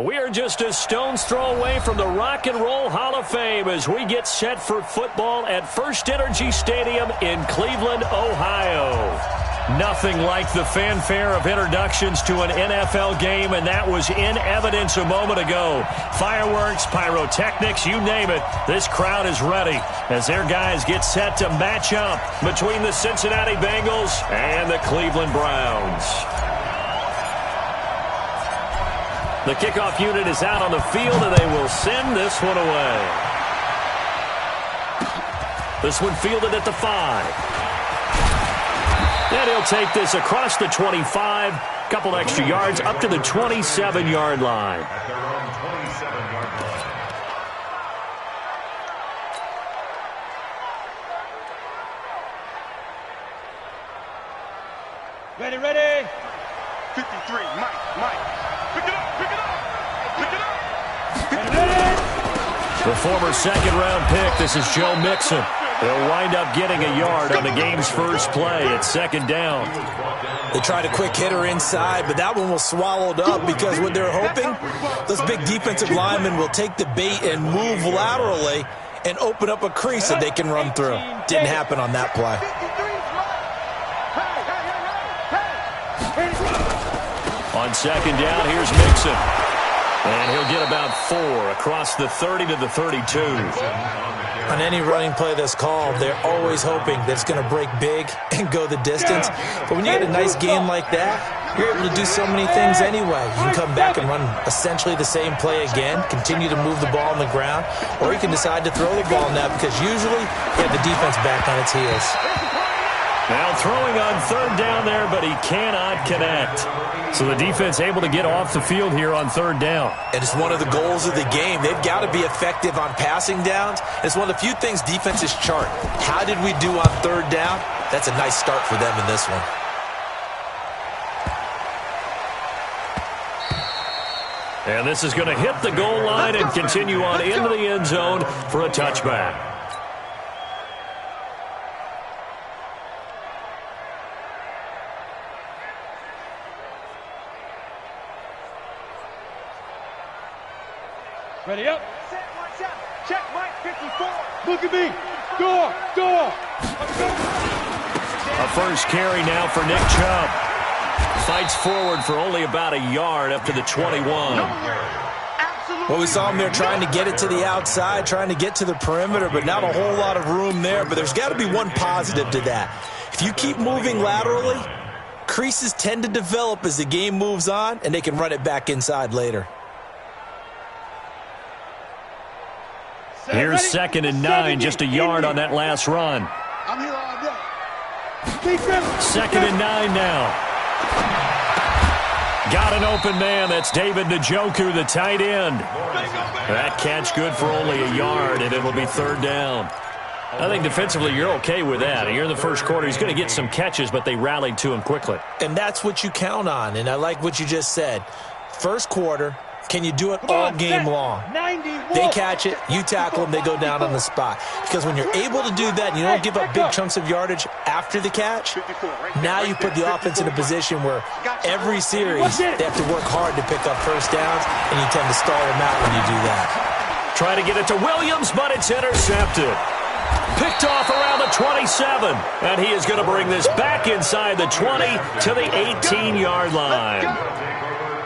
We are just a stone's throw away from the Rock and Roll Hall of Fame as we get set for football at First Energy Stadium in Cleveland, Ohio. Nothing like the fanfare of introductions to an NFL game, and that was in evidence a moment ago. Fireworks, pyrotechnics, you name it. This crowd is ready as their guys get set to match up between the Cincinnati Bengals and the Cleveland Browns. The kickoff unit is out on the field, and they will send this one away. This one fielded at the 5. And he'll take this across the 25, couple extra yards, up to the 27-yard line. Ready, ready. 53, Mike. Pick it up, pick it up, pick it up. The former second-round pick, this is Joe Mixon. They'll wind up getting a yard on the game's first play. It's second down. They tried a quick hitter inside, but that one was swallowed up because what they're hoping, those big defensive linemen will take the bait and move laterally and open up a crease that they can run through. Didn't happen on that play. On second down, here's Mixon. And he'll get about 4 across the 30 to the 32. On any running play that's called, they're always hoping that it's going to break big and go the distance. But when you get a nice game like that, you're able to do so many things anyway. You can come back and run essentially the same play again, continue to move the ball on the ground, or you can decide to throw the ball now because usually you have the defense back on its heels. Now throwing on third down there, but he cannot connect. So the defense able to get off the field here on third down. And it's one of the goals of the game. They've got to be effective on passing downs. It's one of the few things defenses chart. How did we do on third down? That's a nice start for them in this one. And this is going to hit the goal line and continue on into the end zone for a touchback. Ready up. Set, watch out. Check, Mike, 54. Look at me. Door. A first carry now for Nick Chubb. Fights forward for only about a yard up to the 21. Well, we saw him there trying to get it to the outside, trying to get to the perimeter, but not a whole lot of room there. But there's got to be one positive to that. If you keep moving laterally, creases tend to develop as the game moves on, and they can run it back inside later. Here's second and 9, just a yard on that last run. I'm here all day. Second and 9 now. Got an open man. That's David Njoku, the tight end. That catch good for only a yard, and it'll be third down. I think defensively you're okay with that. Here in the first quarter, he's going to get some catches, but they rallied to him quickly. And that's what you count on, and I like what you just said. First quarter, can you do it all game long? They catch it, you tackle them, they go down on the spot. Because when you're able to do that and you don't give up big chunks of yardage after the catch, now you put the offense in a position where every series they have to work hard to pick up first downs, and you tend to stall them out when you do that. Try to get it to Williams, but it's intercepted. Picked off around the 27, and he is going to bring this back inside the 20 to the 18-yard line.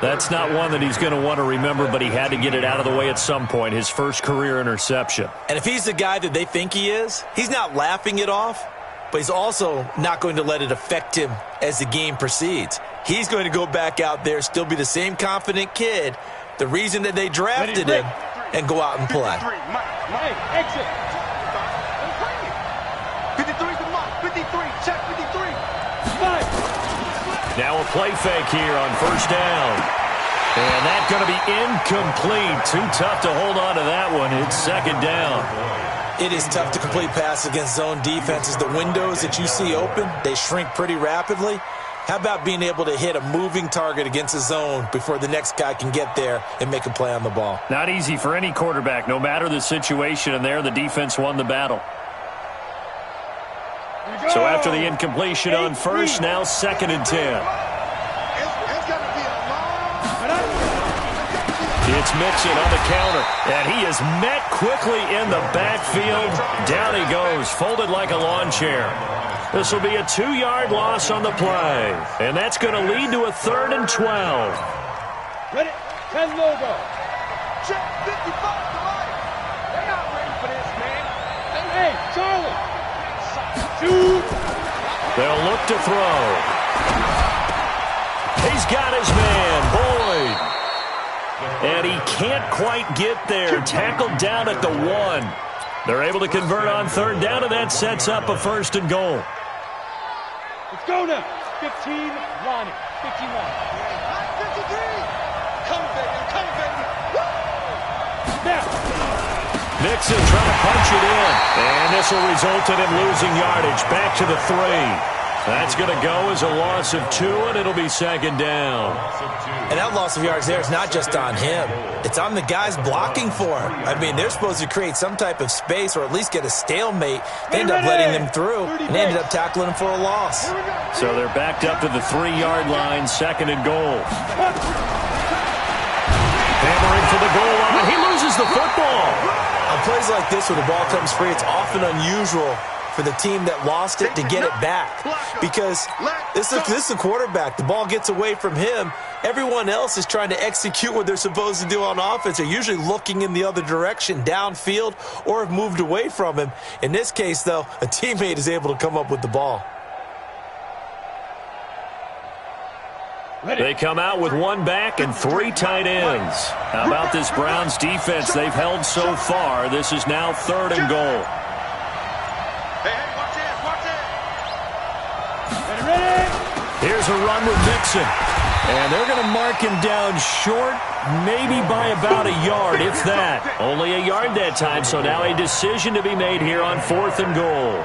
That's not one that he's going to want to remember, but he had to get it out of the way at some point, his first career interception. And if he's the guy that they think he is, he's not laughing it off, but he's also not going to let it affect him as the game proceeds. He's going to go back out there, still be the same confident kid, the reason that they drafted him, and go out and play. Hey, exit. 53's the mark. 53. Check 53. Now a play fake here on first down. And that's going to be incomplete. Too tough to hold on to that one. It's second down. It is tough to complete passes against zone defenses. The windows that you see open, they shrink pretty rapidly. How about being able to hit a moving target against a zone before the next guy can get there and make a play on the ball? Not easy for any quarterback, no matter the situation, and there the defense won the battle. So after the incompletion on first, now second and 10. Mixon on the counter. And he is met quickly in the backfield. Down he goes, folded like a lawn chair. This will be a 2-yard loss on the play. And that's going to lead to a 3rd and 12. Ready? 10 logo. Check 55 to life. They're not ready for this, man. Hey, Charlie. Shoot. They'll look to throw. He's got his man, Boyd. And he can't quite get there. Tackled down at the 1. They're able to convert on 3rd down, and that sets up a 1st and goal. Let's go now. 15, Lonnie. 15, Lonnie. 53. Come, baby. Come, baby. Woo! Now. Nixon trying to punch it in. And this will result in him losing yardage. Back to the 3. That's going to go as a loss of 2, and it'll be 2nd down. And that loss of yards there is not just on him. It's on the guys blocking for him. I mean, they're supposed to create some type of space or at least get a stalemate. They end up letting them through, and they ended up tackling him for a loss. So they're backed up to the 3-yard line, 2nd and goal. Hammering for the goal line. He loses the football. On plays like this where the ball comes free, it's often unusual for the team that lost it to get it back, because this is the quarterback. The ball gets away from him. Everyone else is trying to execute what they're supposed to do on offense. They're usually looking in the other direction, downfield, or have moved away from him. In this case, though, a teammate is able to come up with the ball. They come out with 1 back and 3 tight ends. How about this Browns defense they've held so far? This is now 3rd and goal. Hey, watch this, watch this. Ready? Here's a run with Mixon. And they're going to mark him down short, maybe by about a yard, if that. Only a yard that time, so now a decision to be made here on 4th and goal.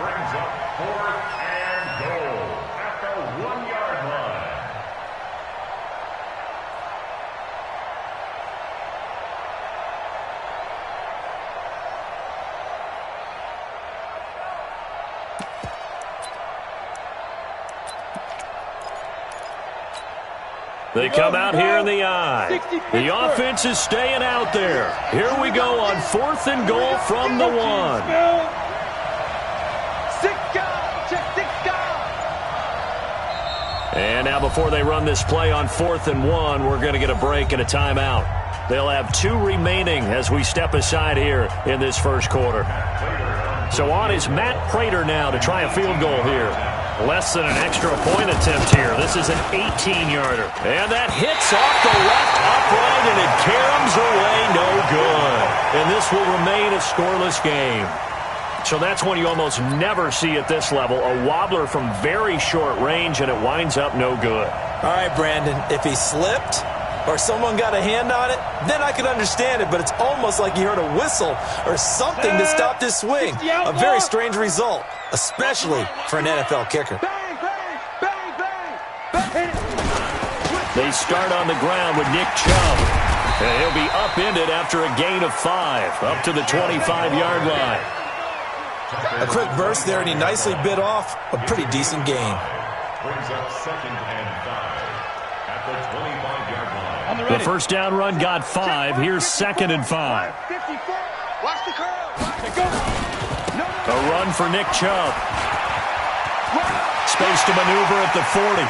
They come out here in the eye. The offense is staying out there. Here we go on 4th and goal from the 1. And now before they run this play on 4th and 1, we're going to get a break and a timeout. They'll have 2 remaining as we step aside here in this first quarter. So on is Matt Prater now to try a field goal here. Less than an extra point attempt here. This is an 18-yarder. And that hits off the left upright, and it caroms away no good. And this will remain a scoreless game. So that's one you almost never see at this level. A wobbler from very short range, and it winds up no good. All right, Brandon, if he slipped or someone got a hand on it, then I could understand it, but it's almost like he heard a whistle or something that stopped his swing. A very strange result, especially for an NFL kicker. Bang, bang, bang, bang, bang. They start on the ground with Nick Chubb. And he'll be upended after a gain of 5, up to the 25-yard line. A quick burst there, and he nicely bit off a pretty decent gain. Brings up 2nd and 5 at the 25-yard line. The first down run got 5. Here's 2nd and 5. 54. Watch the curl. Go. A run for Nick Chubb. Space to maneuver at the 40.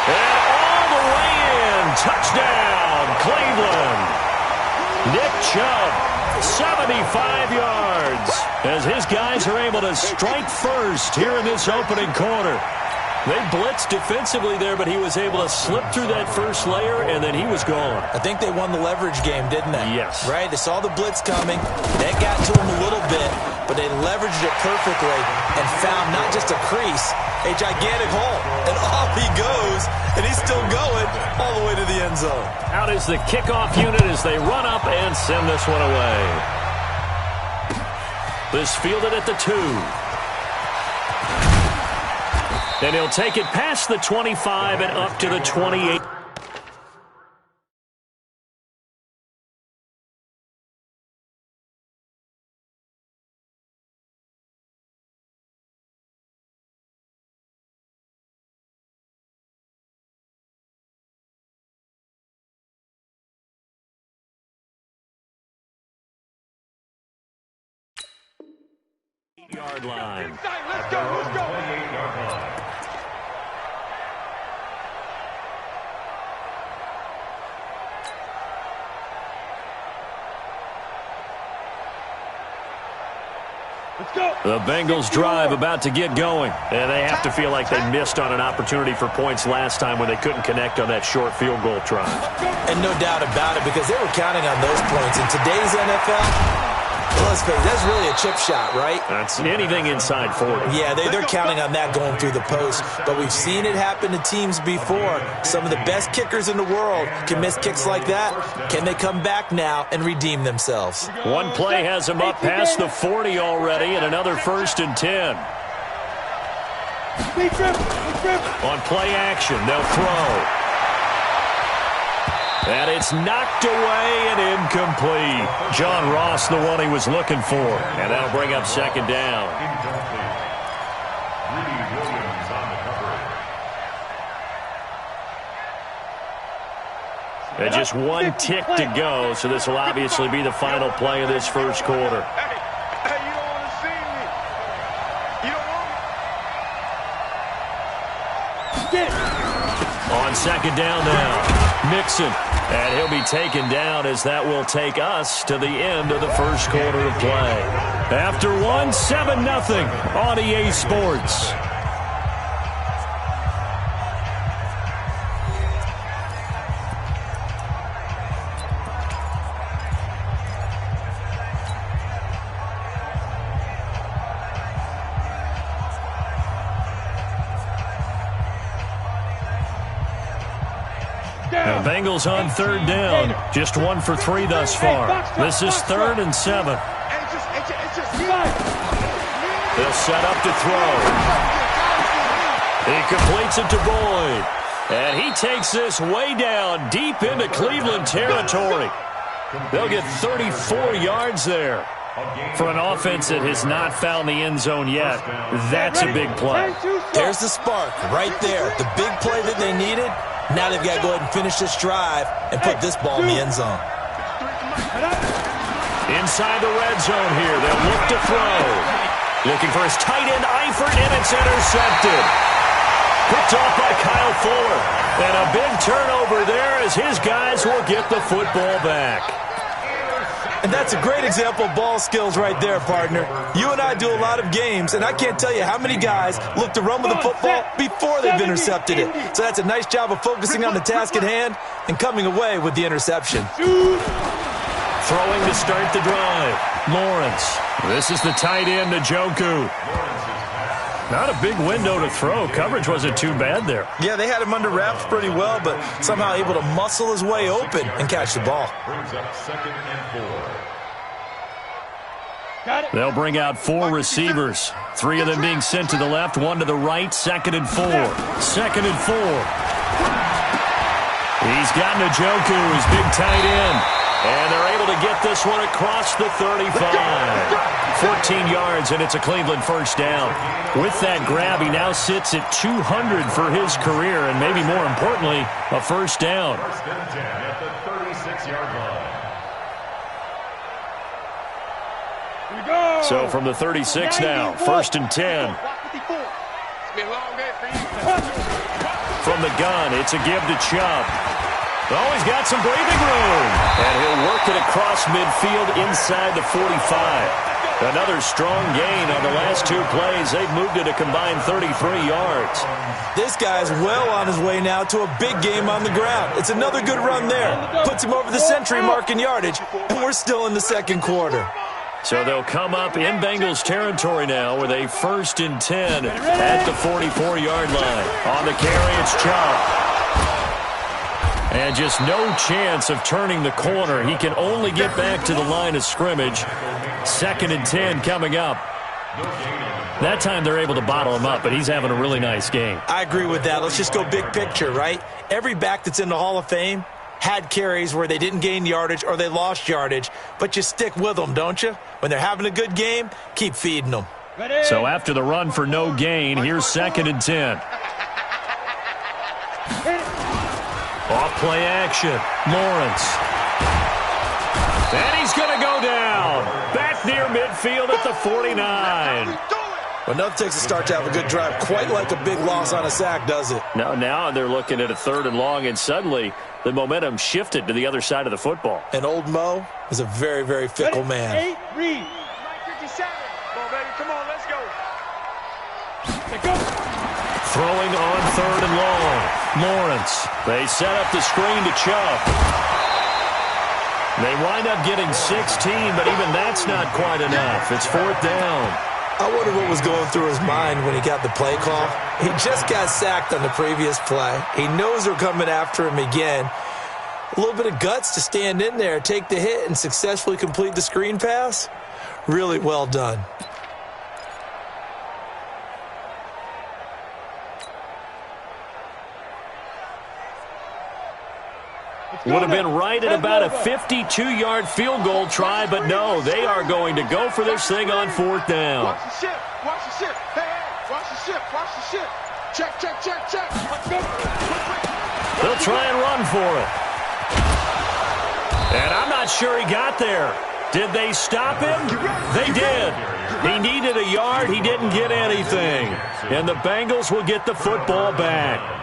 And all the way in. Touchdown, Cleveland. Nick Chubb, 75 yards, as his guys are able to strike first here in this opening quarter. They blitzed defensively there, but he was able to slip through that first layer, and then he was gone. I think they won the leverage game, didn't they? Yes. Right? They saw the blitz coming. That got to him a little bit, but they leveraged it perfectly and found not just a crease, a gigantic hole. And off he goes, and he's still going all the way to the end zone. Out is the kickoff unit as they run up and send this one away. This fielded at the 2. And he'll take it past the 25 and up to the 28. Yard line. Let's go, let's go. 28-yard line. Let's go. The Bengals drive about to get going. And they have to feel like they missed on an opportunity for points last time when they couldn't connect on that short field goal try. And no doubt about it, because they were counting on those points. In today's NFL, let's face it, that's really a chip shot, right? That's anything inside 40. Yeah, they're counting on that going through the post. But we've seen it happen to teams before. Some of the best kickers in the world can miss kicks like that. Can they come back now and redeem themselves? One play has them up past the 40 already, and another 1st and 10. On play action, they'll throw. And it's knocked away and incomplete. John Ross, the one he was looking for. And that'll bring up 2nd down. Incomplete. Greedy Williams on the coverage. And just one tick to go, so this will obviously be the final play of this first quarter. Hey, you don't want to see me. You don't want me. On 2nd down now, Mixon. And he'll be taken down as that will take us to the end of the first quarter of play. After one, 7-0 on EA Sports. The Bengals on 3rd down. Just 1 for 3 thus far. This is 3rd and 7. They'll set up to throw. He completes it to Boyd. And he takes this way down deep into Cleveland territory. They'll get 34 yards there. For an offense that has not found the end zone yet, that's a big play. There's the spark right there. The big play that they needed. Now they've got to go ahead and finish this drive and put this ball in the end zone. Inside the red zone here, they'll look to throw. Looking for his tight end, Eifert, and it's intercepted. Picked off by Kyle Fuller. And a big turnover there as his guys will get the football back. And that's a great example of ball skills right there, partner. You and I do a lot of games, and I can't tell you how many guys look to run with the football before they've intercepted it. So that's a nice job of focusing on the task at hand and coming away with the interception. Throwing to start the drive. Lawrence. This is the tight end, Njoku. Not a big window to throw. Coverage wasn't too bad there. Yeah, they had him under wraps pretty well, but somehow able to muscle his way open and catch the ball. Brings up 2nd and 4. They'll bring out 4 receivers. 3 of them being sent to the left, 1 to the right, 2nd and 4. 2nd and 4. He's got Njoku, his big tight end. And they're able to get this one across the 35. 14 yards, and it's a Cleveland first down. With that grab, he now sits at 200 for his career, and maybe more importantly, a first down. 1st and 10 at the 36-yard line. So from the 36 now, 1st and 10. From the gun, it's a give to Chubb. Oh, he's got some breathing room. And he'll work it across midfield inside the 45. Another strong gain on the last 2 plays. They've moved it a combined 33 yards. This guy's well on his way now to a big game on the ground. It's another good run there. Puts him over the century mark in yardage, and we're still in the 2nd quarter. So they'll come up in Bengals territory now with a 1st and 10 at the 44-yard line. On the carry, it's Chubb. And just no chance of turning the corner. He can only get back to the line of scrimmage. 2nd and 10 coming up. That time they're able to bottle him up, but he's having a really nice game. I agree with that. Let's just go big picture, right? Every back that's in the Hall of Fame had carries where they didn't gain yardage or they lost yardage, but you stick with them, don't you? When they're having a good game, keep feeding them. So after the run for no gain, here's 2nd and 10. Off play action. Lawrence. And he's going to go down. Back near midfield. field at the 49. Well, nothing takes a start to have a good drive, quite like a big loss on a sack, does it? Now they're looking at a 3rd and long, and suddenly the momentum shifted to the other side of the football. And old Mo is a very, very fickle man. 8, read. 57. Come on, baby. Come on, let's go. Throwing on 3rd and long. Lawrence. They set up the screen to Chubb. They wind up getting 16, but even that's not quite enough. It's 4th down. I wonder what was going through his mind when he got the play call. He just got sacked on the previous play. He knows they're coming after him again. A little bit of guts to stand in there, take the hit, and successfully complete the screen pass. Really well done. Would have been right at about a 52-yard field goal try, but no, they are going to go for this thing on 4th down. Watch the ship. Watch the ship. Hey, watch the ship. Watch the ship. Check, check, check, check. Let's go. They'll try and run for it. And I'm not sure he got there. Did they stop him? They did. He needed a yard. He didn't get anything. And the Bengals will get the football back.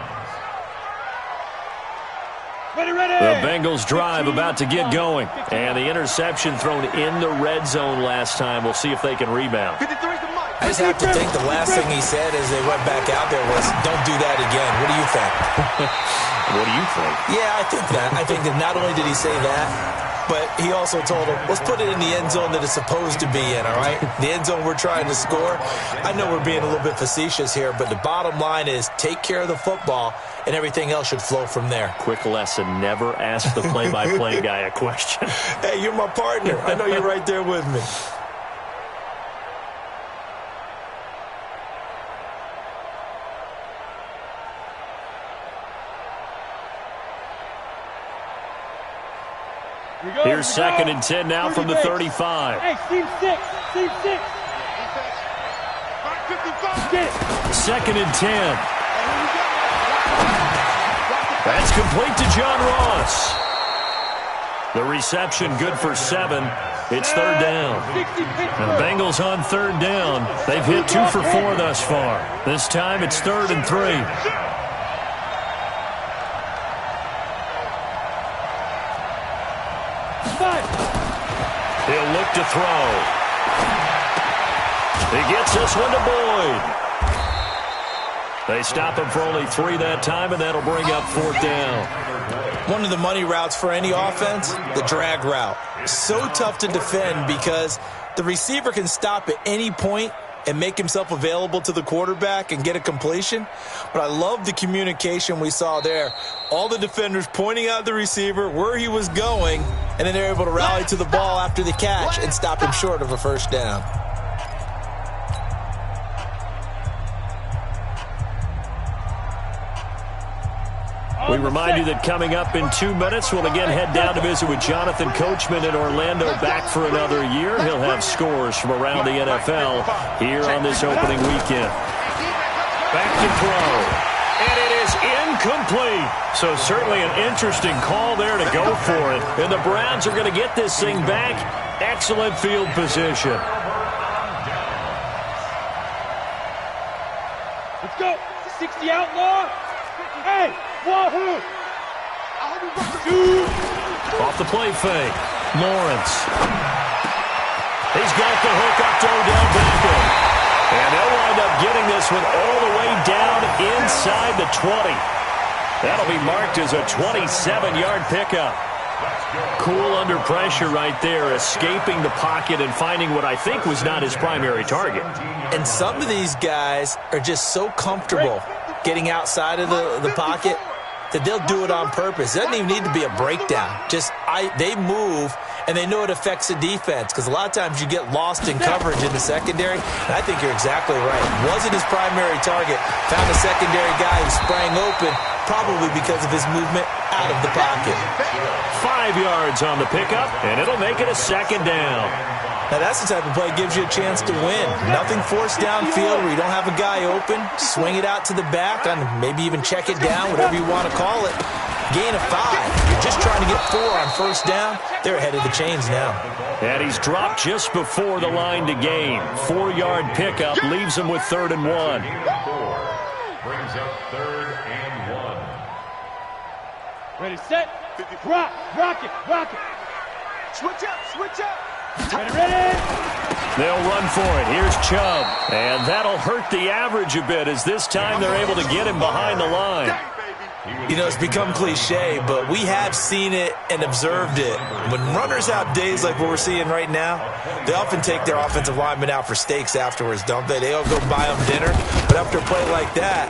The Bengals drive about to get going. And the interception thrown in the red zone last time. We'll see if they can rebound. I just have to think the last thing he said as they went back out there was, don't do that again. What do you think? What do you think? Yeah, I think that. I think that not only did he say that, but he also told him, let's put it in the end zone that it's supposed to be in, all right? The end zone we're trying to score. I know we're being a little bit facetious here, but the bottom line is take care of the football, and everything else should flow from there. Quick lesson, never ask the play-by-play guy a question. Hey, you're my partner. I know you're right there with me. Here's 2nd and 10 now from the 35. Hey, team 6. Team 6. 2nd and 10. That's complete to John Ross. The reception good for 7. It's 3rd down. The Bengals on 3rd down. They've hit 2 for 4 thus far. This time it's 3rd and 3. He'll look to throw. He gets this one to Boyd. They stop him for only 3 that time, and that'll bring up 4th down. One of the money routes for any offense, the drag route. So tough to defend because the receiver can stop at any point and make himself available to the quarterback and get a completion. But I love the communication we saw there. All the defenders pointing out the receiver, where he was going, and then they're able to rally to the ball after the catch and stop him short of a 1st down. We remind you that coming up in 2 minutes, we'll again head down to visit with Jonathan Coachman in Orlando, back for another year. He'll have scores from around the NFL here on this opening weekend. Back to throw. And it is incomplete. So certainly an interesting call there to go for it. And the Browns are going to get this thing back. Excellent field position. Let's go. 60 outlaw. Hey, wahoo. Off the play fake. Lawrence. He's got the hook up to Odell Beckham. And they'll wind up getting this one all the way down inside the 20. That'll be marked as a 27-yard pickup. Cool under pressure right there, escaping the pocket and finding what I think was not his primary target. And some of these guys are just so comfortable getting outside of the pocket that they'll do it on purpose. It doesn't even need to be a breakdown. They move, and they know it affects the defense because a lot of times you get lost in coverage in the secondary, and I think you're exactly right. Wasn't his primary target. Found a secondary guy who sprang open, probably because of his movement out of the pocket. 5 yards on the pickup, and it'll make it a 2nd down. Now, that's the type of play that gives you a chance to win. Nothing forced downfield where you don't have a guy open. Swing it out to the back, and maybe even check it down, whatever you want to call it. gain of 5. You're just trying to get 4 on first down. They're ahead of the chains now. And he's dropped just before the line to gain. 4-yard pickup leaves him with 3rd and 1. Brings up 3rd and 1. Ready, set, rock, rock it, rock it. Switch up. Ready. They'll run for it. Here's Chubb. And that'll hurt the average a bit as this time they're able to get him behind the line. You know, it's become cliche, but we have seen it and observed it. When runners have days like what we're seeing right now, they often take their offensive linemen out for steaks afterwards, don't they? They'll go buy them dinner. But after a play like that,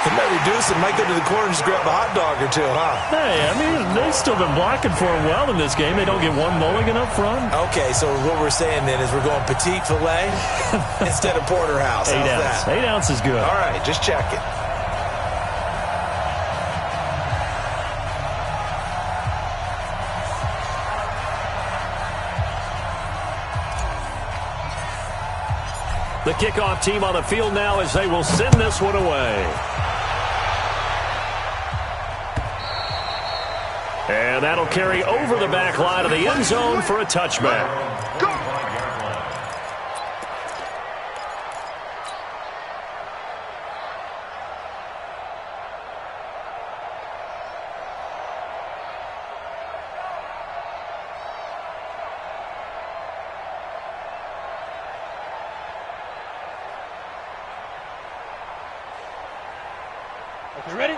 they might reduce it, might go to the corner and just grab a hot dog or two, huh? Hey, I mean, they've still been blocking for him well in this game. They don't get one mulligan up front. Okay, so what we're saying then is we're going petite filet instead of porterhouse. How's 8 ounce. that? 8 ounce is good. All right, just check it. The kickoff team on the field now as they will send this one away. And that'll carry over the back line of the end zone for a touchback.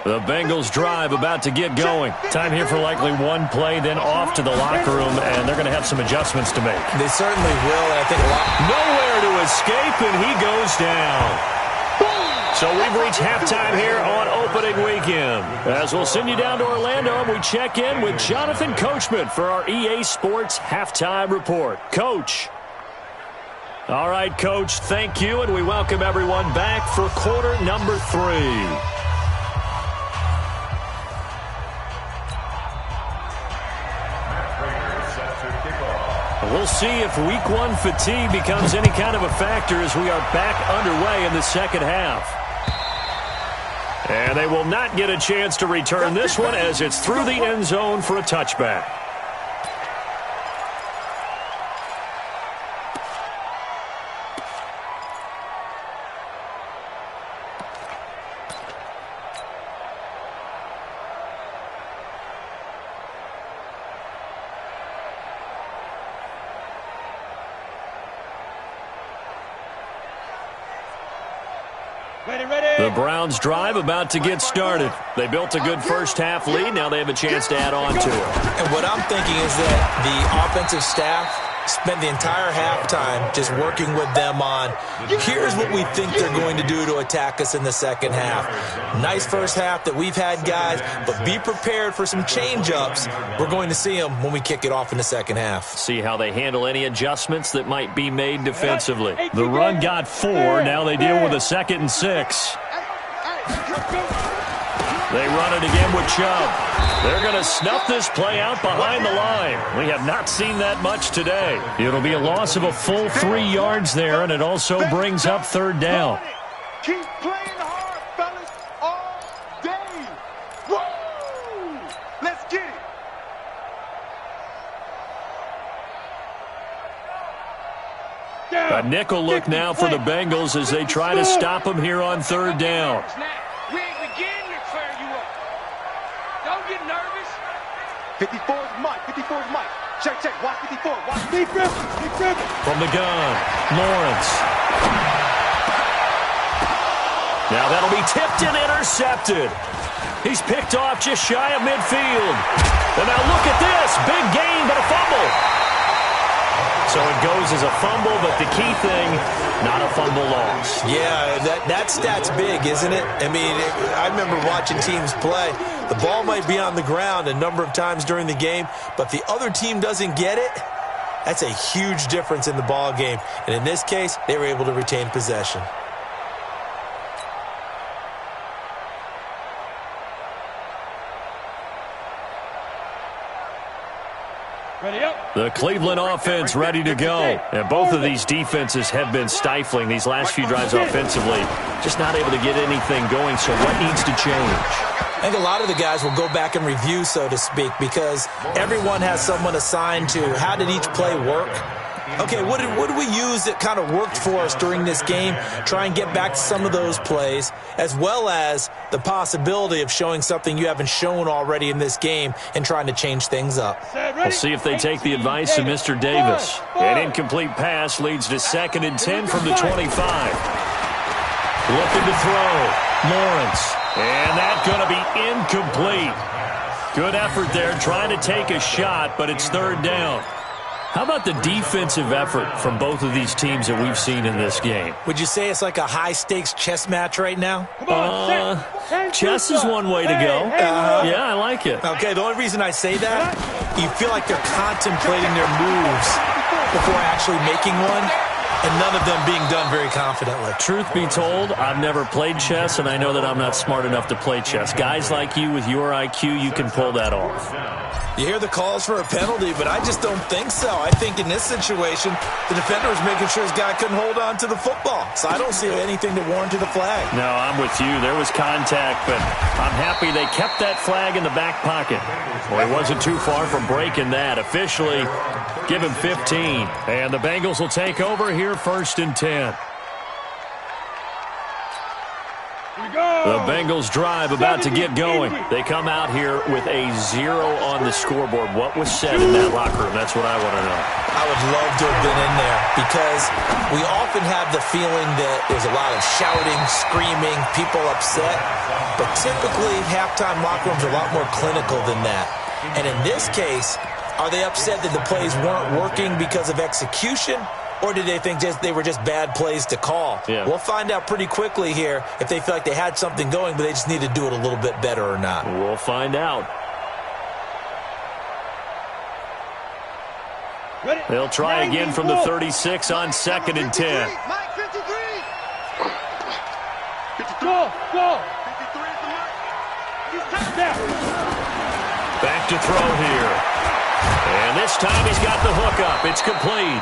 The Bengals drive about to get going. Time here for likely one play, then off to the locker room, and they're going to have some adjustments to make. They certainly will, and I think a lot. Nowhere to escape, and he goes down. So we've reached halftime here on opening weekend. As we'll send you down to Orlando, and we check in with Jonathan Coachman for our EA Sports Halftime Report. Coach. All right, Coach, thank you, and we welcome everyone back for quarter number 3. We'll see if week 1 fatigue becomes any kind of a factor as we are back underway in the second half. And they will not get a chance to return this one as it's through the end zone for a touchback. The Browns drive about to get started. They built a good first half lead. Now they have a chance to add on to it. And what I'm thinking is that the offensive staff spent the entire halftime just working with them on, here's what we think they're going to do to attack us in the second half. Nice first half that we've had, guys, but be prepared for some change-ups. We're going to see them when we kick it off in the second half. See how they handle any adjustments that might be made defensively. The run got 4. Now they deal with a 2nd and 6. They run it again with Chubb. They're going to snuff this play out behind the line. We have not seen that much today. It'll be a loss of a full 3 yards there, and it also brings up 3rd down. Keep playing hard, fellas, all day. Woo! Let's get it. A nickel look now for the Bengals as they try to stop him here on 3rd down. We ain't beginning to clear you up. Don't get nervous. 54's Mike. Check. Watch 54. Watch. Deep grip. From the gun, Lawrence. Now that'll be tipped and intercepted. He's picked off just shy of midfield. And now look at this. Big gain, but a fumble. So it goes as a fumble, but the key thing, not a fumble loss. Yeah, that stat's big, isn't it? I mean, I remember watching teams play. The ball might be on the ground a number of times during the game, but the other team doesn't get it. That's a huge difference in the ball game. And in this case, they were able to retain possession. Ready up. The Cleveland offense ready to go. And both of these defenses have been stifling these last few drives offensively. Just not able to get anything going, so what needs to change? I think a lot of the guys will go back and review, so to speak, because everyone has someone assigned to how did each play work. Okay, what did we use that kind of worked for us during this game? Try and get back to some of those plays, as well as the possibility of showing something you haven't shown already in this game and trying to change things up. We'll see if they take the advice of Mr. Davis. An incomplete pass leads to 2nd and 10 from the 25. Looking to throw. Lawrence. And that's going to be incomplete. Good effort there, trying to take a shot, but it's 3rd down. How about the defensive effort from both of these teams that we've seen in this game? Would you say it's like a high-stakes chess match right now? Chess is one way to go. Yeah, I like it. Okay, the only reason I say that, you feel like they're contemplating their moves before actually making one, and none of them being done very confidently. Truth be told, I've never played chess, and I know that I'm not smart enough to play chess. Guys like you with your IQ, you can pull that off. You hear the calls for a penalty, but I just don't think so. I think in this situation, the defender was making sure his guy couldn't hold on to the football. So I don't see anything to warrant to the flag. No, I'm with you. There was contact, but I'm happy they kept that flag in the back pocket. Well, he wasn't too far from breaking that. Officially, give him 15. And the Bengals will take over here 1st and 10. The Bengals drive about to get going. They come out here with a 0 on the scoreboard. What was said in that locker room? That's what I want to know. I would love to have been in there because we often have the feeling that there's a lot of shouting, screaming, people upset. But typically, halftime locker rooms are a lot more clinical than that. And in this case, are they upset that the plays weren't working because of execution? Or did they think they were just bad plays to call? Yeah. We'll find out pretty quickly here if they feel like they had something going, but they just need to do it a little bit better or not. We'll find out. They'll try again from the 36 on 2nd and 10. Go! Back to throw here. And this time he's got the hook up. It's complete.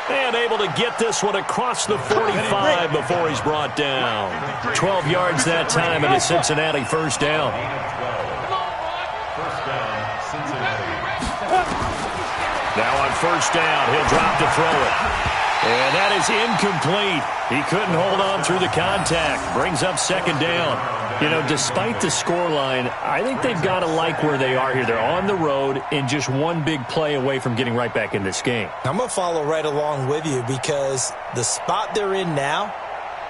And able to get this one across the 45 before he's brought down. 12 yards that time and a Cincinnati 1st down. Now on 1st down, he'll drop to throw it. And that is incomplete. He couldn't hold on through the contact. Brings up 2nd down. You know, despite the scoreline, I think they've got to like where they are here. They're on the road and just one big play away from getting right back in this game. I'm going to follow right along with you because the spot they're in now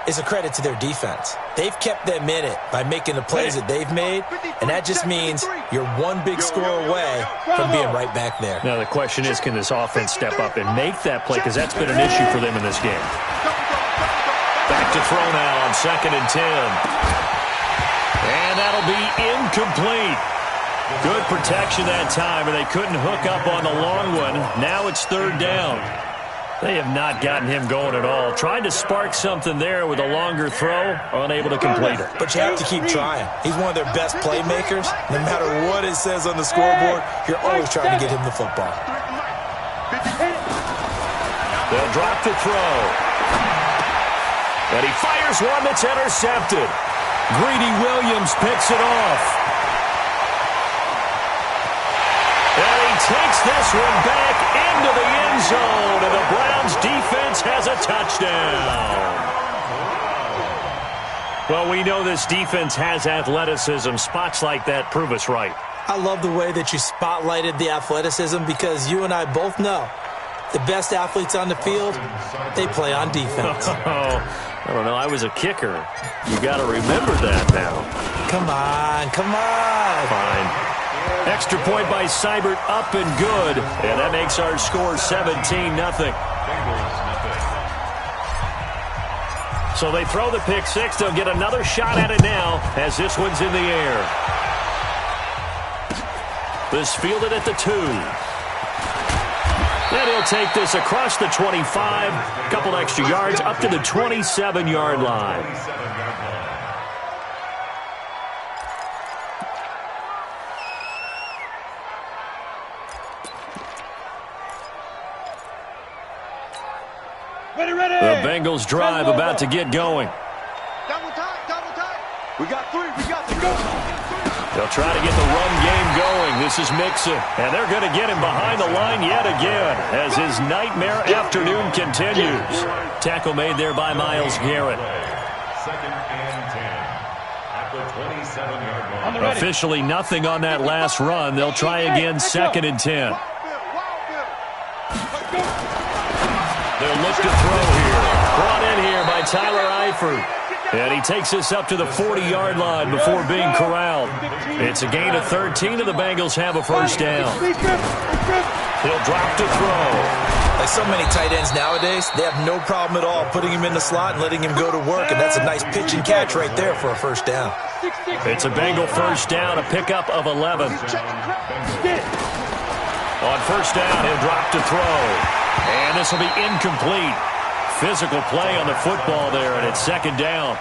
is a credit to their defense. They've kept them in it by making the plays that they've made, and that just means you're one big score away from being right back there. Now the question is, can this offense step up and make that play? Because that's been an issue for them in this game. Back to throw now on 2nd and 10. And that'll be incomplete. Good protection that time, and they couldn't hook up on the long one. Now it's 3rd down. They have not gotten him going at all. Tried to spark something there with a longer throw, unable to complete it. But you have to keep trying. He's one of their best playmakers. No matter what it says on the scoreboard, you're always trying to get him the football. They'll drop the throw. And he fires one that's intercepted. Greedy Williams picks it off. And he takes this one back into the end zone, and the Browns defense has a touchdown. Well, we know this defense has athleticism. Spots like that prove us right. I love the way that you spotlighted the athleticism because you and I both know the best athletes on the field, they play on defense. I don't know. I was a kicker. You got to remember that now. Come on. Fine. Extra point by Seibert, up and good. And that makes our score 17-0. So they throw the pick six. They'll get another shot at it now as this one's in the air. This fielded at the 2. And he'll take this across the 25, a couple extra yards, up to the 27-yard line. Ready. The Bengals drive about to get going. Double time. We got 3. Go. They'll try to get the run game going. This is Mixon, and they're going to get him behind the line yet again as his nightmare afternoon continues. Tackle made there by Myles Garrett. Second and 10 at the 27-yard line. Officially nothing on that last run. They'll try again, second and 10. They'll look to throw here. Brought in here by Tyler Eifert. And he takes us up to the 40-yard line before being corralled. It's a gain of 13, and the Bengals have a first down. He'll drop to throw. Like so many tight ends nowadays, they have no problem at all putting him in the slot and letting him go to work, and that's a nice pitch and catch right there for a first down. It's a Bengal first down, a pickup of 11. On first down, he'll drop to throw. And this will be incomplete. Physical play on the football there, and it's second down.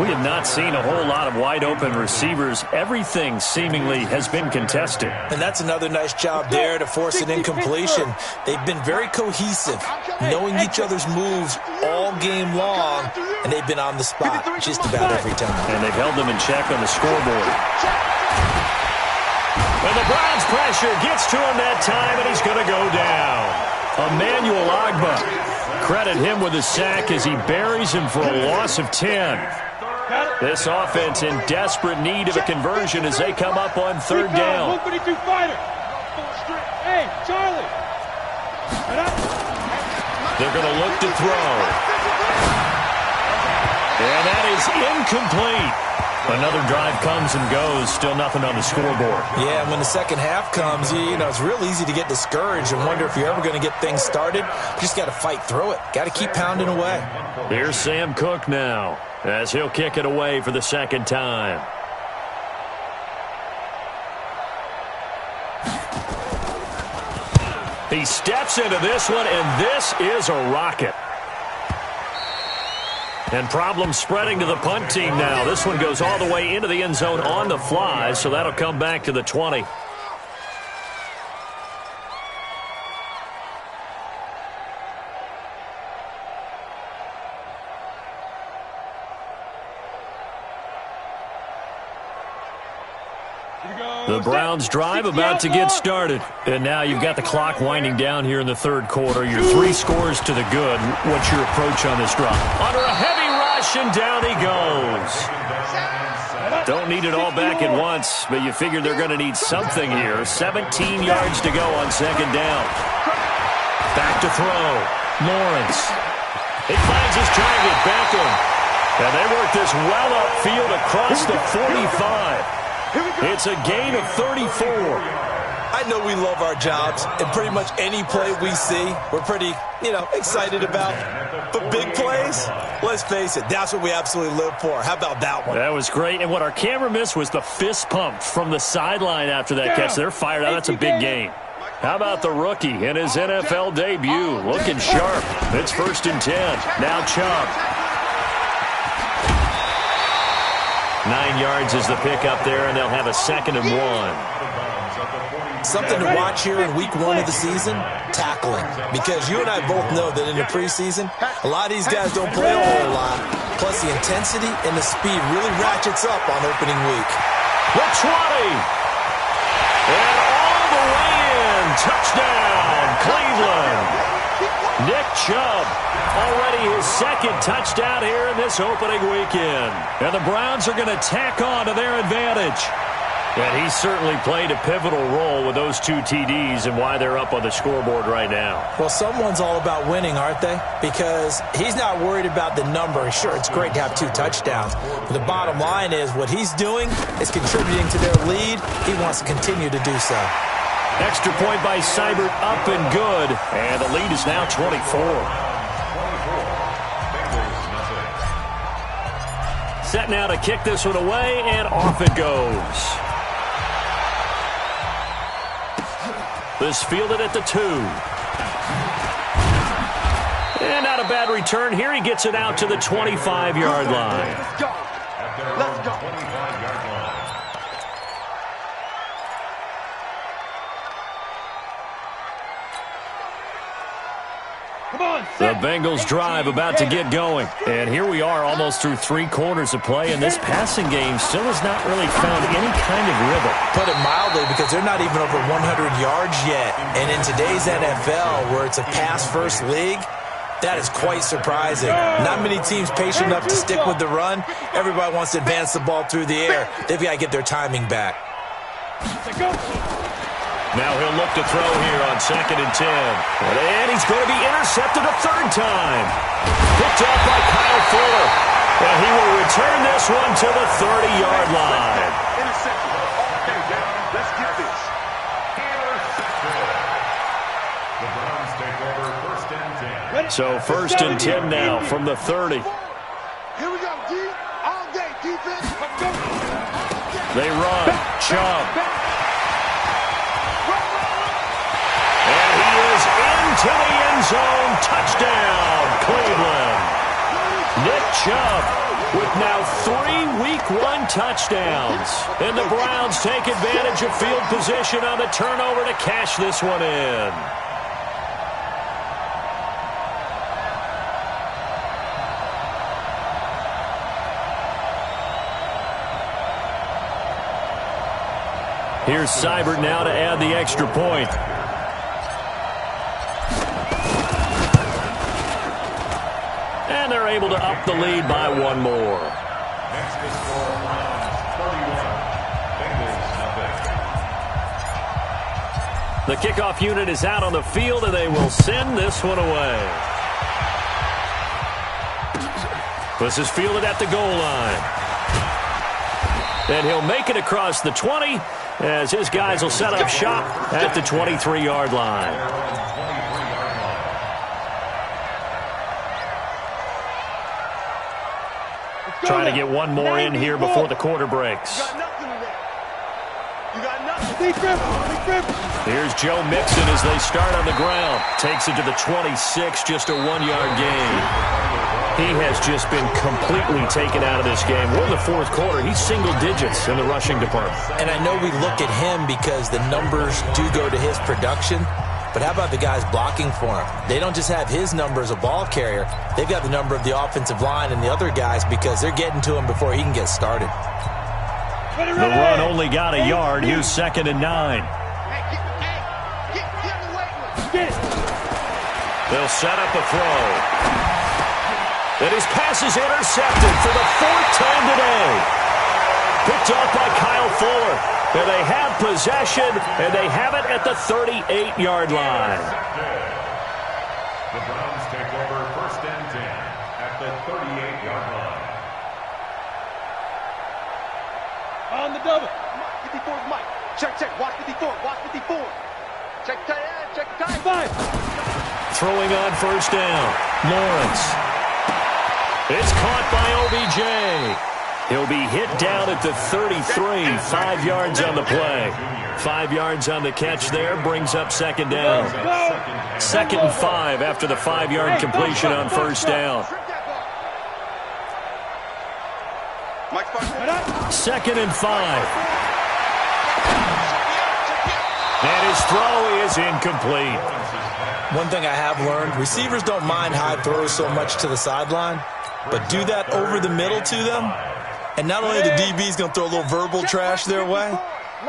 We have not seen a whole lot of wide-open receivers. Everything seemingly has been contested. And that's another nice job there to force an incompletion. They've been very cohesive, knowing each other's moves all game long, and they've been on the spot just about every time. And they've held them in check on the scoreboard. And the Browns pressure gets to him that time, and he's going to go down. Emmanuel Ogbah. Credit him with a sack as he buries him for a loss of 10. This offense in desperate need of a conversion as they come up on third down. Hey, Charlie. They're going to look to throw. And that is incomplete. Another drive comes and goes, still nothing on the scoreboard. Yeah, and when the second half comes, you know, it's real easy to get discouraged and wonder if you're ever going to get things started. You just got to fight through it. Got to keep pounding away. Here's Sam Cook now as he'll kick it away for the second time. He steps into this one, and this is a rocket. And problems spreading to the punt team now. This one goes all the way into the end zone on the fly, so that'll come back to the 20. The Browns drive about to get started. And now you've got the clock winding down here in the third quarter. Your 3 scores to the good. What's your approach on this drive? Under a heavy rush, and down he goes. Don't need it all back at once, but you figure they're going to need something here. 17 yards to go on second down. Back to throw. Lawrence. He finds his target, Beckham. And they work this well upfield across the 45. It's a gain of 34. I know we love our jobs, and pretty much any play we see, we're pretty, excited about. But big plays, let's face it, that's what we absolutely live for. How about that one? That was great. And what our camera missed was the fist pump from the sideline after that catch. They're fired out. That's a big gain. How about the rookie in his NFL debut? Looking sharp. It's first and 10. Now Chubb. 9 yards is the pickup there, and they'll have a second and 1. Something to watch here in week 1 of the season, tackling. Because you and I both know that in the preseason, a lot of these guys don't play a whole lot. Plus, the intensity and the speed really ratchets up on opening week. The 20. And all the way in. Touchdown, Cleveland. Nick Chubb, already his second touchdown here in this opening weekend. And the Browns are going to tack on to their advantage. And he's certainly played a pivotal role with those 2 TDs and why they're up on the scoreboard right now. Well, someone's all about winning, aren't they? Because he's not worried about the number. Sure, it's great to have 2 touchdowns. But the bottom line is what he's doing is contributing to their lead. He wants to continue to do so. Extra point by Seibert, up and good. And the lead is now 24. Set now to kick this one away, and off it goes. This fielded at the 2. And not a bad return here. He gets it out to the 25-yard line. Let's go. Let's go. The Bengals drive about to get going. And here we are almost through 3 quarters of play, and this passing game still has not really found any kind of rhythm. Put it mildly, because they're not even over 100 yards yet. And in today's NFL, where it's a pass-first league, that is quite surprising. Not many teams patient enough to stick with the run. Everybody wants to advance the ball through the air. They've got to get their timing back. Now he'll look to throw here on 2nd and 10. And he's going to be intercepted a 3rd time. Picked up by Kyle Fuller. And he will return this one to the 30-yard line. Interception. Okay, let's get this. The Browns take over 1st and 10. So 1st and 10 now from the 30. Here we go, D. All day, defense. They run. Chubb. And he is into the end zone. Touchdown, Cleveland. Nick Chubb with now 3 Week 1 touchdowns. And the Browns take advantage of field position on the turnover to cash this one in. Here's Seibert now to add the extra point. And they're able to up the lead by 1 more. Next to score, Browns 31. Bengals nothing. The kickoff unit is out on the field, and they will send this one away. This is fielded at the goal line. And he'll make it across the 20 as his guys will set up shop at the 23-yard line. Trying to get 1 more in here before the quarter breaks. You got nothing today. You got nothing. Here's Joe Mixon as they start on the ground. Takes it to the 26, just a 1-yard gain. He has just been completely taken out of this game. We're in the 4th quarter. He's single digits in the rushing department. And I know we look at him because the numbers do go to his production. But how about the guys blocking for him? They don't just have his number as a ball carrier. They've got the number of the offensive line and the other guys because they're getting to him before he can get started. The run only got a yard. Here's 2nd and 9. They'll set up a throw. And his pass is intercepted for the 4th time today. Picked off by Kyle Fuller. And they have possession, and they have it at the 38-yard line. The Browns take over 1st and 10 at the 38-yard line. On the double. 54 is Mike. Check. Watch 54. Watch 54. Check tight end. Check tight. 5. Throwing on 1st down. Lawrence. It's caught by OBJ. He'll be hit down at the 33, 5 yards on the play. 5 yards on the catch there, brings up 2nd down. 2nd and 5 after the 5-yard completion on 1st down. 2nd and 5. And his throw is incomplete. One thing I have learned, receivers don't mind high throws so much to the sideline, but do that over the middle to them. And not only the DB's going to throw a little verbal trash their way,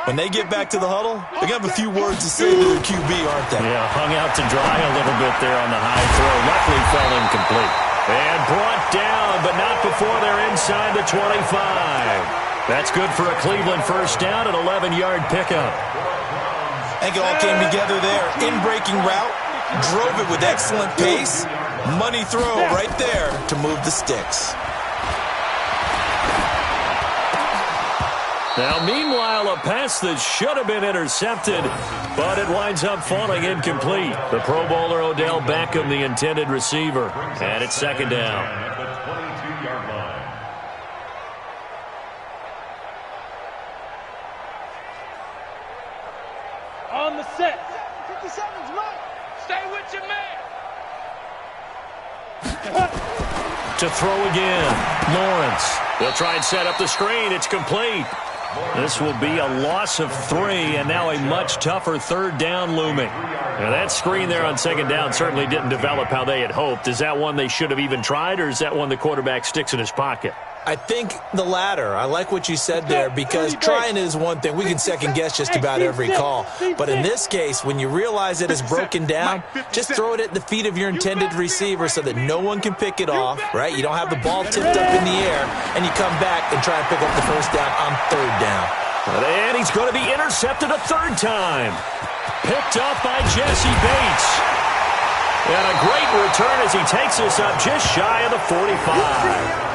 when they get back to the huddle, they're going to have a few words to say to their QB, aren't they? Yeah, hung out to dry a little bit there on the high throw. Luckily fell incomplete. And brought down, but not before they're inside the 25. That's good for a Cleveland 1st down, an 11-yard pickup. I think it all came together there. In-breaking route, drove it with excellent pace. Money throw right there to move the sticks. Now, meanwhile, a pass that should have been intercepted, but it winds up falling incomplete. The Pro Bowler Odell Beckham, the intended receiver, and it's 2nd down. At the 22-yard line. On the set. 57's Mike. Stay with your man. To throw again, Lawrence. They'll try and set up the screen. It's complete. This will be a loss of 3, and now a much tougher third down looming. Now that screen there on second down certainly didn't develop how they had hoped. Is that one they should have even tried, or is that one the quarterback sticks in his pocket? I think the latter. I like what you said there, because trying is one thing. We can second-guess just about every call. But in this case, when you realize it is broken down, just throw it at the feet of your intended receiver so that no one can pick it off, right? You don't have the ball tipped up in the air, and you come back and try and pick up the first down on third down. And he's going to be intercepted a third time. Picked up by Jesse Bates. And a great return as he takes us up just shy of the 45.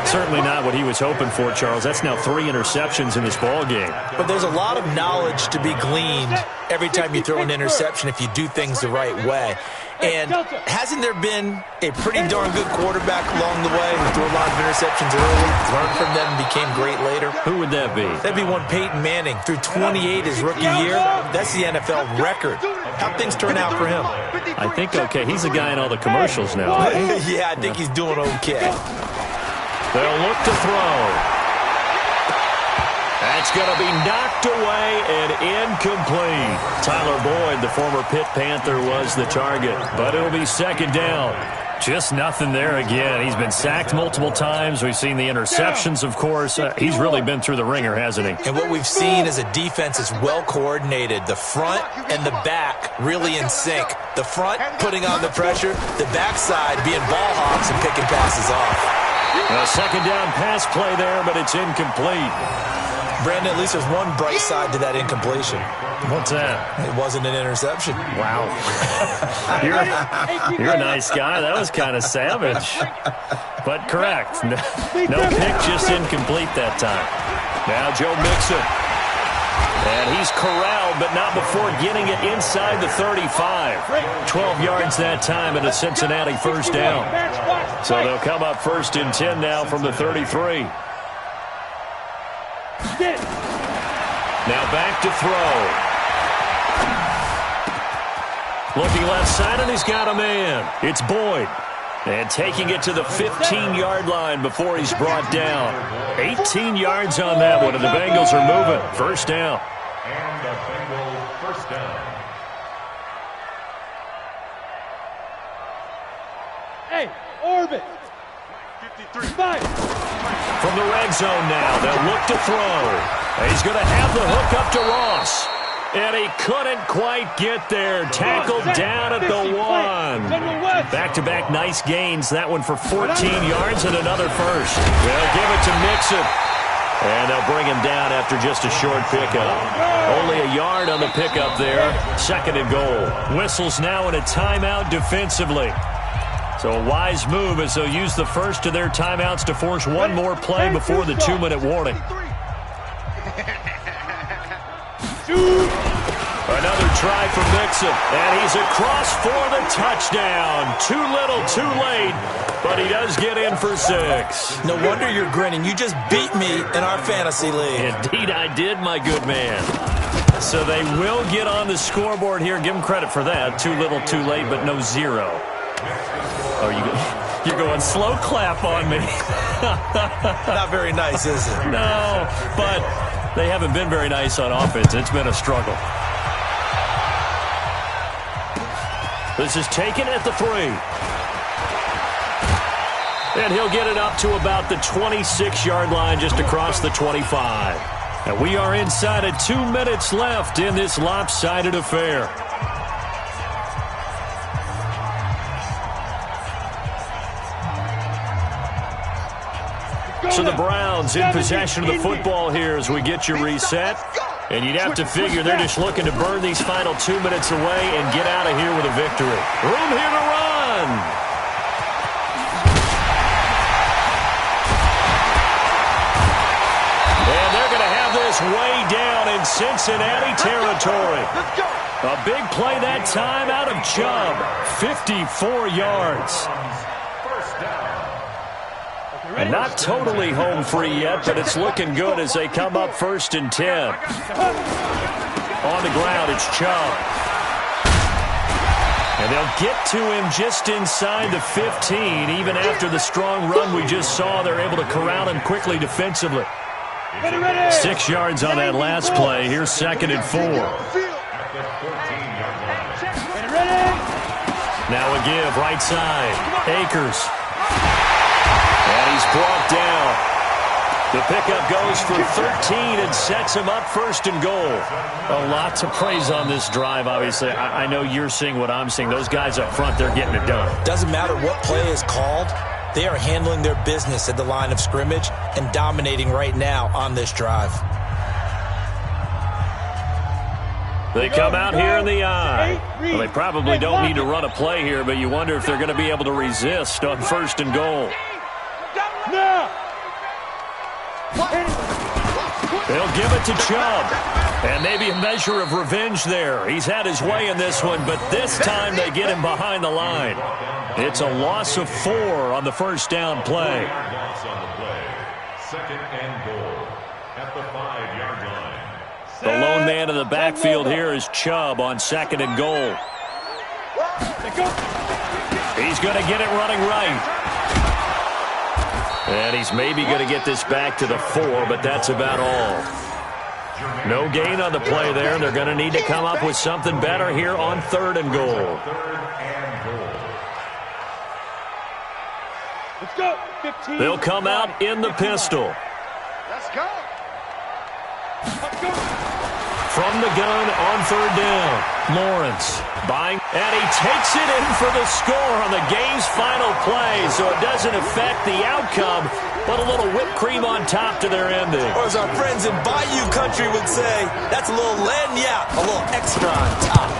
Certainly not what he was hoping for, Charles. That's now 3 interceptions in this ball game. But there's a lot of knowledge to be gleaned every time you throw an interception if you do things the right way. And hasn't there been a pretty darn good quarterback along the way who threw a lot of interceptions early, learned from them, and became great later? Who would that be? That'd be one Peyton Manning. Through 28 his rookie year, that's the NFL record. How'd things turn out for him? I think okay. He's the guy in all the commercials now. Yeah, I think he's doing okay. They'll look to throw. That's going to be knocked away and incomplete. Tyler Boyd, the former Pitt Panther, was the target, but it'll be second down. Just nothing there again. He's been sacked multiple times. We've seen the interceptions, of course. He's really been through the ringer, hasn't he? And what we've seen is a defense is well coordinated. The front and the back really in sync. The front putting on the pressure, the backside being ball hawks and picking passes off. A second down pass play there, but it's incomplete. Brandon, at least there's one bright side to that incompletion. What's that? It wasn't an interception. Wow. You're a nice guy. That was kind of savage. But correct. No pick, just incomplete that time. Now Joe Mixon. And he's corralled, but not before getting it inside the 35. 12 yards that time and a Cincinnati first down. So they'll come up first and 10 now from the 33. Now back to throw. Looking left side, and he's got a man. It's Boyd. And taking it to the 15-yard line before he's brought down. 18 yards on that one, and the Bengals are moving. First down. And the Bengals first down. Hey, Orbit. 53. From the red zone now, they'll look to throw. He's going to have the hook up to Ross. And he couldn't quite get there. Tackled down at the 1. Back-to-back nice gains. That one for 14 yards and another first. They'll give it to Mixon. And they'll bring him down after just a short pickup. Only a yard on the pickup there. Second and goal. Whistles now in a timeout defensively. So a wise move as they'll use the first of their timeouts to force one more play before the 2-minute warning. Another try for Mixon, and he's across for the touchdown. Too little, too late, but he does get in for 6. No wonder you're grinning. You just beat me in our fantasy league. Indeed I did, my good man. So they will get on the scoreboard here. Give them credit for that. Too little, too late, but no 0. Oh, you're going slow clap on me. Not very nice, is it? No, but they haven't been very nice on offense. It's been a struggle. This is taken at the 3. And he'll get it up to about the 26-yard line just across the 25. And we are inside of 2 minutes left in this lopsided affair. So the Browns in possession of the football here as we get you reset. And you'd have to figure they're just looking to burn these final 2 minutes away and get out of here with a victory. Room here to run. And they're going to have this way down in Cincinnati territory. A big play that time out of Chubb. 54 yards. And not totally home free yet, but it's looking good as they come up first and 10. On the ground, it's Chubb. And they'll get to him just inside the 15. Even after the strong run we just saw, they're able to corral him quickly defensively. 6 yards on that last play. Here's 2nd and 4. Now a give, right side. Akers. And he's brought down. The pickup goes for 13 and sets him up 1st and goal. A lot to praise on this drive, obviously. I know you're seeing what I'm seeing. Those guys up front, they're getting it done. Doesn't matter what play is called. They are handling their business at the line of scrimmage and dominating right now on this drive. They come out here in the eye. Well, they probably don't need to run a play here, but you wonder if they're going to be able to resist on 1st and goal. They'll give it to Chubb. And maybe a measure of revenge there. He's had his way in this one, but this time they get him behind the line. It's a loss of 4 on the 1st down play. 2nd and goal at the 5-yard line. The lone man in the backfield here is Chubb on 2nd and goal. He's going to get it running right. And he's maybe going to get this back to the 4, but that's about all. No gain on the play there. They're going to need to come up with something better here on 3rd and goal. Let's go. 15. They'll come out in the pistol. Let's go. From the gun on 3rd down. Lawrence buying, and he takes it in for the score on the game's final play, so it doesn't affect the outcome, but a little whipped cream on top to their ending. Or as our friends in Bayou country would say, that's a little lagniappe, a little extra on top.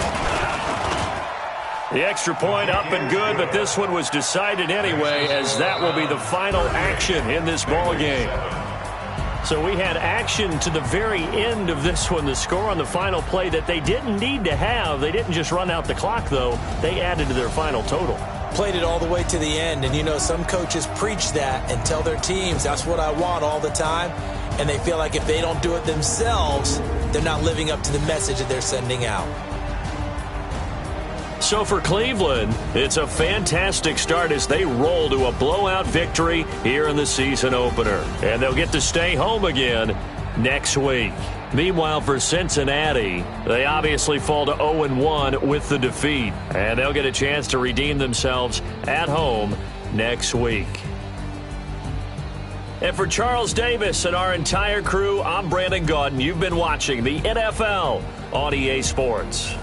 The extra point up and good, but this one was decided anyway, as that will be the final action in this ball game. So we had action to the very end of this one, the score on the final play that they didn't need to have. They didn't just run out the clock, though. They added to their final total. Played it all the way to the end, and you know some coaches preach that and tell their teams that's what I want all the time, and they feel like if they don't do it themselves, they're not living up to the message that they're sending out. So for Cleveland, it's a fantastic start as they roll to a blowout victory here in the season opener. And they'll get to stay home again next week. Meanwhile, for Cincinnati, they obviously fall to 0-1 with the defeat. And they'll get a chance to redeem themselves at home next week. And for Charles Davis and our entire crew, I'm Brandon Gaudin. You've been watching the NFL on EA Sports.